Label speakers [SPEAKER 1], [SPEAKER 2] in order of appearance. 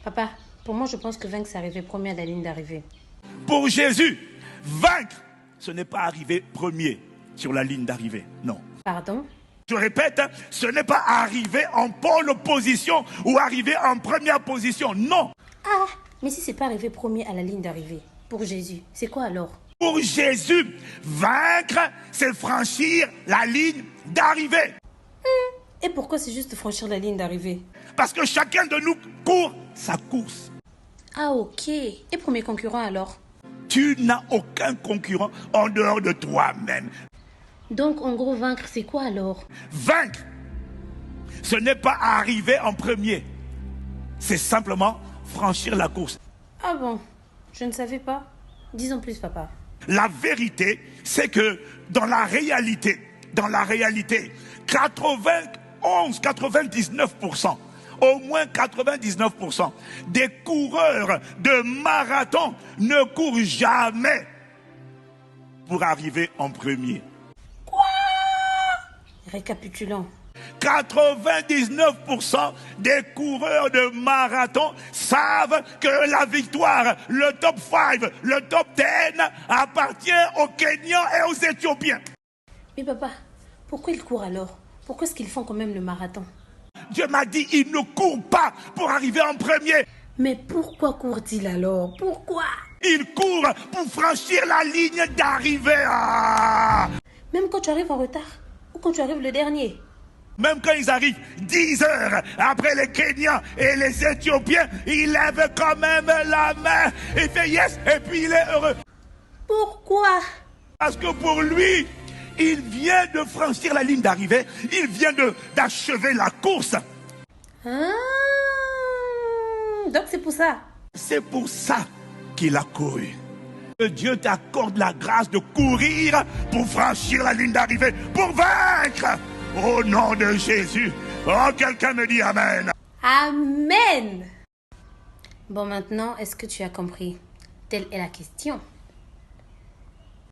[SPEAKER 1] Papa, pour moi, je pense que vaincre, c'est arriver premier à la ligne d'arrivée.
[SPEAKER 2] Pour Jésus, vaincre, ce n'est pas arriver premier sur la ligne d'arrivée, non.
[SPEAKER 1] Pardon?
[SPEAKER 2] Je répète, ce n'est pas arriver en pole position ou arriver en première position, non.
[SPEAKER 1] Ah, mais si c'est pas arriver premier à la ligne d'arrivée, pour Jésus, c'est quoi alors?
[SPEAKER 2] Pour Jésus, vaincre, c'est franchir la ligne d'arrivée.
[SPEAKER 1] Et pourquoi c'est juste franchir la ligne d'arrivée?
[SPEAKER 2] Parce que chacun de nous court sa course.
[SPEAKER 1] Ah ok. Et premier concurrent alors?
[SPEAKER 2] Tu n'as aucun concurrent en dehors de toi-même.
[SPEAKER 1] Donc en gros, vaincre, c'est quoi alors?
[SPEAKER 2] Vaincre, ce n'est pas arriver en premier. C'est simplement franchir la course.
[SPEAKER 1] Ah bon? Je ne savais pas. Dis en plus, papa.
[SPEAKER 2] La vérité, c'est que dans la réalité, 99%, au moins 99% des coureurs de marathon ne courent jamais pour arriver en premier.
[SPEAKER 1] Récapitulons.
[SPEAKER 2] 99% des coureurs de marathon savent que la victoire, le top 5, le top 10 appartient aux Kenyans et aux Éthiopiens.
[SPEAKER 1] Mais papa, pourquoi ils courent alors? Pourquoi est-ce qu'ils font quand même le marathon?
[SPEAKER 2] Dieu m'a dit, ils ne courent pas pour arriver en premier.
[SPEAKER 1] Mais pourquoi courent-ils alors? Pourquoi?
[SPEAKER 2] Ils courent pour franchir la ligne d'arrivée. Ah!
[SPEAKER 1] Même quand tu arrives en retard? Ou quand tu arrives le dernier?
[SPEAKER 2] Même quand ils arrivent 10 heures après les Kenyans et les Éthiopiens, ils lèvent quand même la main. Il fait yes et puis il est heureux.
[SPEAKER 1] Pourquoi?
[SPEAKER 2] Parce que pour lui, il vient de franchir la ligne d'arrivée. Il vient d'achever la course.
[SPEAKER 1] Ah, donc c'est pour ça.
[SPEAKER 2] C'est pour ça qu'il a couru. Que Dieu t'accorde la grâce de courir pour franchir la ligne d'arrivée, pour vaincre. Au nom de Jésus. Oh, quelqu'un me dit Amen.
[SPEAKER 1] Amen. Bon, maintenant, est-ce que tu as compris? Telle est la question.